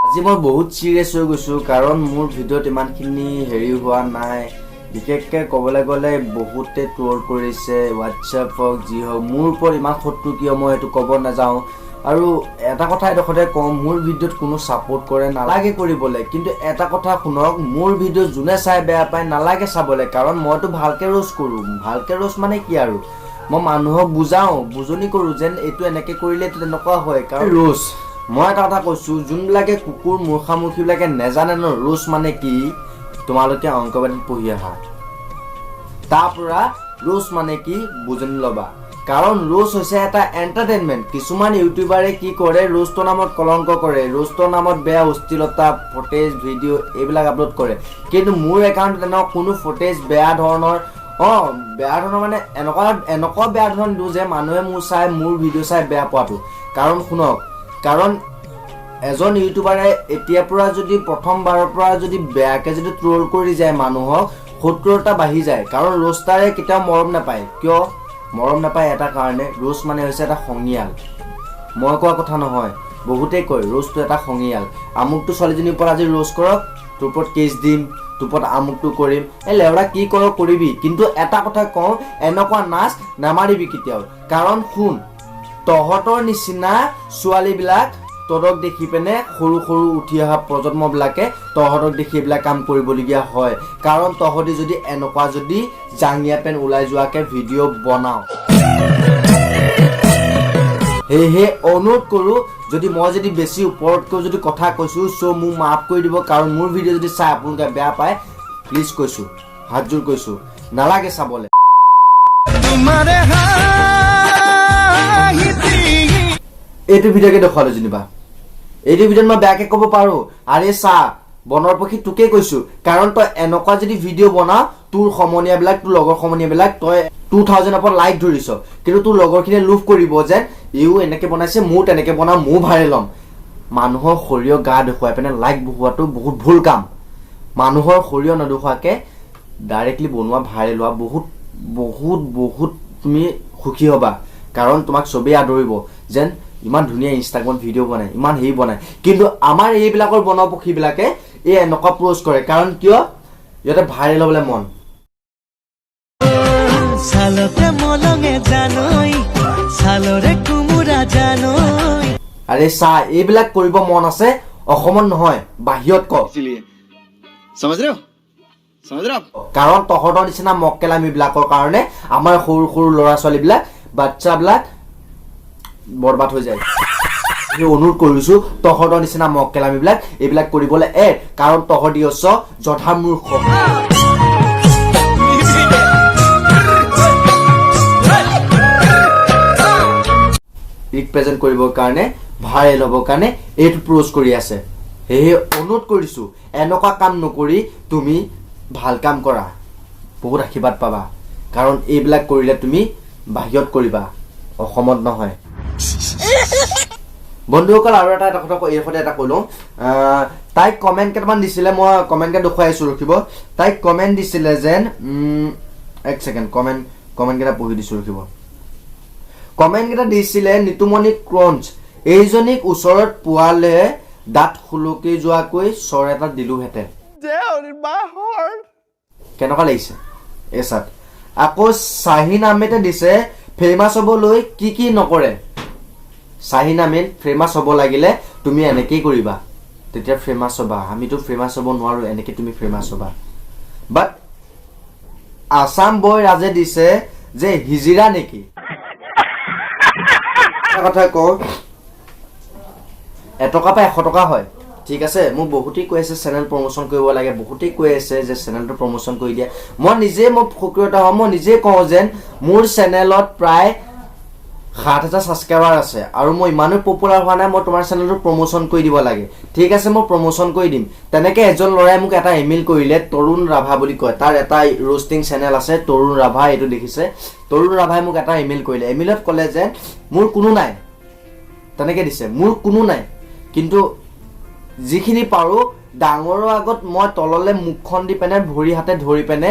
আজি মই বহুত সিৰিয়াছ হৈ গৈছো কাৰণ মোৰ ভিডিঅ'ত ইমানখিনি হেৰি হোৱা নাই বিশেষকৈ ক'বলৈ গ'লে বহুতে ট্ৰল কৰিছে হোৱাটছএপ হওক যি হওক মোৰ ওপৰত ইমান শত্ৰু কিয় মই এইটো ক'ব নাযাওঁ আৰু এটা কথা এডোখৰতে কওঁ মোৰ ভিডিঅ'ত কোনো ছাপোৰ্ট কৰে নালাগে কৰিবলৈ কিন্তু এটা কথা শুনক মোৰ ভিডিঅ' যোনে চাই বেয়া পায় নালাগে চাবলৈ কাৰণ মইতো ভালকৈ ৰোষ্ট কৰোঁ ভালকৈ ৰোষ্ট মানে কি আৰু মই মানুহক বুজাওঁ বুজনি কৰোঁ যেন এইটো এনেকৈ কৰিলে এইটো তেনেকুৱা হয় কাৰণ ৰোষ্ট মই এটা কথা কৈছোঁ যোনবিলাকে কুকুৰ মূৰ্খামূৰ্খিবিলাকে নেজানে ন ৰোষ্ট মানে কি তোমালোকে অংকবাদীত পঢ়ি আহা তাৰ পৰা ৰোষ্ট মানে কি বুজনি ল'বা কাৰণ ৰোষ্ট হৈছে এটা এণ্টাৰটেইনমেণ্ট কিছুমান ইউটিউবাৰে কি কৰে ৰোষ্টৰ নামত কলংক কৰে ৰোষ্টৰ নামত বেয়া অশ্লীলতা ফুটেজ ভিডিঅ' এইবিলাক আপলোড কৰে কিন্তু মোৰ একাউণ্টত এনেকুৱা কোনো ফুটেজ বেয়া ধৰণৰ বেয়া ধৰণৰ মানে এনেকুৱা বেয়া ধৰণৰ দিওঁ যে মানুহে মোৰ ভিডিঅ' চাই বেয়া পোৱাটো কাৰণ শুনক কাৰণ এজন ইউটিউবাৰে এতিয়াৰ পৰা যদি প্ৰথমবাৰৰ পৰা যদি বেয়াকৈ যদি ট্ৰল কৰি যায় মানুহক শত্ৰুতা বাঢ়ি যায় কাৰণ ৰোষ্টাৰে কেতিয়াও মৰম নাপায় কিয় মৰম নাপায় এটা কাৰণে ৰোষ্ট মানে হৈছে এটা খঙিয়াল মই কোৱা কথা নহয় বহুতেই কয় ৰোষ্টটো এটা খঙিয়াল আমুকটো ছোৱালীজনীৰ ওপৰত আজি ৰোষ্ট কৰক তোৰ ওপৰত কেছ দিম তোৰ ওপৰত আমুকটো কৰিম এই লেওৰা কি কৰ কৰিবি কিন্তু এটা কথা কওঁ এনেকুৱা নাচ নামাৰিবি কেতিয়াও কাৰণ শুন তহঁতৰ নিচিনা ছোৱালীবিলাক তহঁতক দেখি পিনে সৰু সৰু উঠি অহা প্ৰজন্মবিলাকে তহঁতক দেখি এইবিলাক কাম কৰিবলগীয়া হয় কাৰণ তহঁতি যদি এনেকুৱা যদি জাঙিয়া পেন ওলাই যোৱাকৈ ভিডিঅ' বনাওঁ সেয়েহে অনুৰোধ কৰোঁ যদি মই যদি বেছি ওপৰতকৈ যদি কথা কৈছোঁ চ' মোক মাফ কৰি দিব কাৰণ মোৰ ভিডিঅ' যদি চাই আপোনালোকে বেয়া পায় প্লিজ কৈছোঁ হাতযোৰ কৈছোঁ নালাগে চাবলৈ এইটো ভিডিঅ'কে দেখুৱালো যেনিবা এইটো ভিডিঅ'ত মই বেয়াকৈ ক'ব পাৰোঁ আৰে চা বনৰ পক্ষী তোকে কৈছোঁ কাৰণ তই এনেকুৱা যদি ভিডিঅ' বনাও তোৰ সমনীয়াবিলাক তোৰ লগৰ সমনীয়াবিলাক তই 2000 ওপৰত লাইক ধৰিছ কিন্তু তোৰ লগৰখিনিয়ে লোভ কৰিব যেন ইও এনেকৈ বনাইছে ময়ো তেনেকৈ বনাম ময়ো ভাইৰেল ল'ম মানুহৰ শৰীৰৰ গা দেখুৱাই পিনে লাইক বহুৱাটো বহুত ভুল কাম মানুহৰ শৰীৰ নেদেখুৱাকৈ ডাইৰেক্টলি বনোৱা ভাইৰেল হোৱা বহুত বহুত বহুত তুমি সুখী হ'বা কাৰণ তোমাক চবেই আদৰিব যেন ইমান ধুনীয়া ইনষ্টাগ্ৰামত ভিডিঅ' বনায় ইমান হেৰি বনায় কিন্তু আমাৰ এইবিলাকৰ বনৰ পক্ষীবিলাকে এই এনেকুৱা পোষ্ট কৰে কাৰণ কিয় ইহঁতে ভাইৰেল হ'বলৈ মন আৰে চা এইবিলাক কৰিব মন আছে অসমত নহয় বাহিৰত ক কাৰণ তহঁতৰ নিচিনা মক্কেলামীবিলাকৰ কাৰণে আমাৰ সৰু সৰু ল'ৰা ছোৱালীবিলাক বাচ্চাবিলাক বৰবাদ হৈ যায় অনুৰোধ কৰিছোঁ তহঁতৰ নিচিনা মক্কেলামীবিলাক এইবিলাক কৰিবলৈ কাৰণ তহঁতি হৈছে যথা মূৰ্খ ৰিপ্ৰেজেণ্ট কৰিবৰ কাৰণে ভাইৰেল হ'বৰ কাৰণে এইটো পোষ্ট কৰি আছে সেয়ে অনুৰোধ কৰিছোঁ এনেকুৱা কাম নকৰি তুমি ভাল কাম কৰা বহুত আশীৰ্বাদ পাবা কাৰণ এইবিলাক কৰিলে তুমি বাহিৰত কৰিবা অসমত নহয় বন্ধুসকল আৰু এটা কথা এইফালে এটা কৈ লওঁ তাইক কমেণ্ট কেইটামান দিছিলে মই কমেণ্টকে দেখুৱাই আছোঁ ৰখিব তাইক কমেণ্ট দিছিলে যেন এক ছেকেণ্ড কমেণ্টকেইটা পঢ়ি দিছোঁ ৰখিব কমেণ্টকেইটা দিছিলে নিতুমণি ক্ৰঞ্চ এইজনীক ওচৰত পোৱালে দাঁত খুলকি যোৱাকৈ চৰ এটা দিলোহেঁতেন কেনেকুৱা লাগিছে এই চাত আকৌ শ্বাহিন আহমেদে দিছে ফেমাছ হ'বলৈ কি নকৰে শ্বাহিন আহমেদ ফেমাছ হ'ব লাগিলে তুমি এনেকেই কৰিবা তেতিয়া ফেমাছ হ'বা আমিতো ফেমাছ হ'ব নোৱাৰোঁ এনেকৈ তুমি ফেমাছ হ'বা বাট আছাম বয় ৰাজে দিছে যে হিজিৰা নেকি কথা কওঁ এটকা পৰা 100 টকা হয় ঠিক আছে মোক বহুতেই কৈ আছে চেনেল প্ৰমোশ্যন কৰিব লাগে বহুতেই কৈ আছে যে চেনেলটো প্ৰমোশ্যন কৰি দিয়া মই সক্ৰিয়তা হওঁ মই নিজে কওঁ যেন মোৰ চেনেলত প্ৰায় 7,000 ছাবস্ক্ৰাইবাৰ আছে আৰু মই ইমানো পপুলাৰ হোৱা নাই মই তোমাৰ চেনেলটো প্ৰমোশ্যন কৰি দিব লাগে ঠিক আছে মই প্ৰমোশ্যন কৰি দিম তেনেকৈ এজন ল'ৰাই মোক এটা ইমেইল কৰিলে তৰুণ ৰাভা বুলি কয় তাৰ এটা ৰোষ্টিং চেনেল আছে তৰুণ ৰাভা এইটো দেখিছে তৰুণ ৰাভাই মোক এটা ইমেইল কৰিলে ইমেইলত ক'লে যে মোৰ কোনো নাই তেনেকৈ দিছে মোৰ কোনো নাই কিন্তু যিখিনি পাৰোঁ ডাঙৰৰ আগত মই তললৈ মুখখন দি পিনে ভৰি হাতে ধৰি পিনে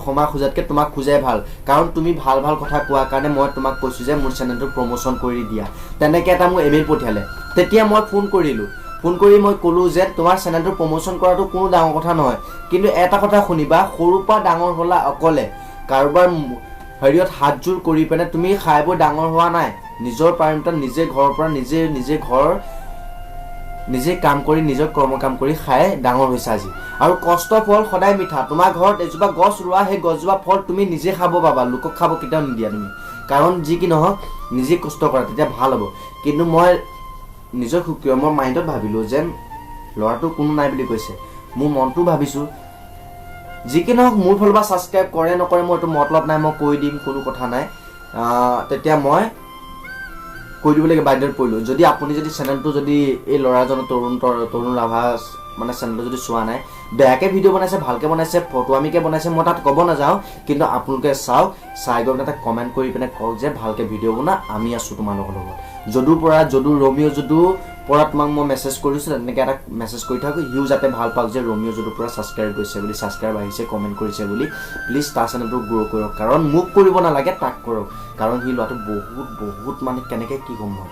ক্ষমা খোজাতকৈ তোমাক খোজাই ভাল কাৰণ তুমি ভাল কথা কোৱাৰ কাৰণে মই তোমাক কৈছোঁ যে মোৰ চেনেলটো প্ৰমোশ্যন কৰি দিয়া তেনেকৈ এটা মোক ইমেইল পঠিয়ালে তেতিয়া মই ফোন কৰি মই ক'লোঁ যে তোমাৰ চেনেলটো প্ৰমোশ্যন কৰাটো কোনো ডাঙৰ কথা নহয় কিন্তু এটা কথা শুনিবা সৰুৰ পৰা ডাঙৰ হ'লা অকলে কাৰোবাৰ হেৰিয়ত হাতযোৰ কৰি পিনে তুমি খাই বৈ ডাঙৰ হোৱা নাই নিজৰ পাৰিমতাত নিজে ঘৰৰ পৰা নিজে কাম কৰি নিজৰ কৰ্মকাম কৰি খাই ডাঙৰ হৈছে আজি আৰু কষ্ট ফল সদায় মিঠা তোমাৰ ঘৰত এজোপা গছ ৰোৱা সেই গছজোপা ফল তুমি নিজে খাব পাবা লোকক খাব কেতিয়াও নিদিয়া তুমি কাৰণ যি কি নহওক নিজে কষ্ট কৰা তেতিয়া ভাল হ'ব কিন্তু মই নিজৰ সুখীয় মই মাইণ্ডত ভাবিলোঁ যেন ল'ৰাটো কোনো নাই বুলি কৈছে মোৰ মনটো ভাবিছোঁ যি কি নহওক মোৰ ফালৰ পৰা ছাবস্ক্ৰাইব কৰে নকৰে মই এইটো মতলব নাই মই কৈ দিম কোনো কথা নাই তেতিয়া মই কৈ দিবলৈকে বাধ্যত পৰিলোঁ যদি আপুনি যদি চেনেলটো যদি এই ল'ৰাজনৰ তৰুণ ৰাভা মানে চেনেলটো যদি চোৱা নাই বেয়াকৈ ভিডিঅ' বনাইছে ভালকৈ বনাইছে ফটোৱামিকৈ বনাইছে মই তাত ক'ব নাযাওঁ কিন্তু আপোনালোকে চাওক চাই গৈ পিনে এটা কমেণ্ট কৰি পিনে কওক যে ভালকৈ ভিডিঅ' বনা আমি আছোঁ তোমালোকৰ লগত যদু ৰমিঅ' যদুৰ পৰা তোমাক মই মেছেজ কৰিছোঁ তেনেকৈ এটা মেছেজ কৰি থাকক সিও যাতে ভাল পাওক যে ৰমিঅ' যদুৰ পৰা ছাবস্ক্ৰাইব কৰিছে বুলি ছাবস্ক্ৰাইব আহিছে কমেণ্ট কৰিছে বুলি প্লিজ তাৰ চেনেলটো গ্ৰ' কৰক কাৰণ মোক কৰিব নালাগে তাক কৰক কাৰণ সি ল'ৰাটো বহুত মানে কেনেকৈ কি ক'ম মই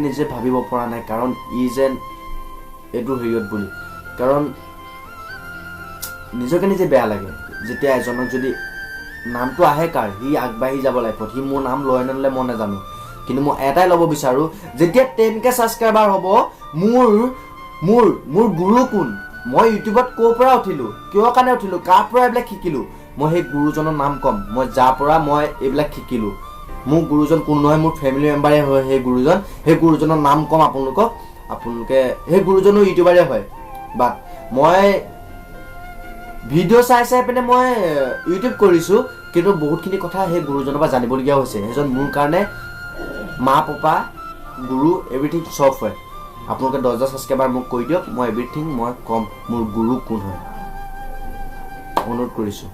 নিজে ভাবিব পৰা নাই কাৰণ ই যেন এইটো হেৰিয়ত বুলি কাৰণ নিজকে নিজে বেয়া লাগে যেতিয়া এজনক যদি নামটো আহে কাৰ সি আগবাঢ়ি যাব লাইফত সি মোৰ নাম লয় নলয় মই নাজানো কিন্তু মই এটাই ল'ব বিচাৰোঁ যেতিয়া 10K ছাবস্ক্ৰাইবাৰ হ'ব মোৰ গুৰু কোন মই ইউটিউবত ক'ৰ পৰা উঠিলোঁ কিয় কাৰণে উঠিলোঁ কাৰ পৰা এইবিলাক শিকিলোঁ মই সেই গুৰুজনৰ নাম ক'ম মই যাৰ পৰা মই এইবিলাক শিকিলোঁ মোৰ গুৰুজন কোন নহয় মোৰ ফেমিলি মেম্বাৰে হয় সেই গুৰুজনৰ নাম ক'ম আপোনালোকে সেই গুৰুজনো ইউটিউবাৰে হয় বাট মই ভিডিঅ' চাই পিনে মই ইউটিউব কৰিছোঁ কিন্তু বহুতখিনি কথা সেই গুৰুজনৰ পৰা জানিবলগীয়া হৈছে সেইজন মোৰ কাৰণে মা পাপা গুৰু এভৰিথিং চব হয় আপোনালোকে 10,000 ছাবস্ক্ৰাইবাৰ মোক কৈ দিয়ক মই এভৰিথিং মই ক'ম মোৰ গুৰু কোন হয় অনুৰোধ কৰিছোঁ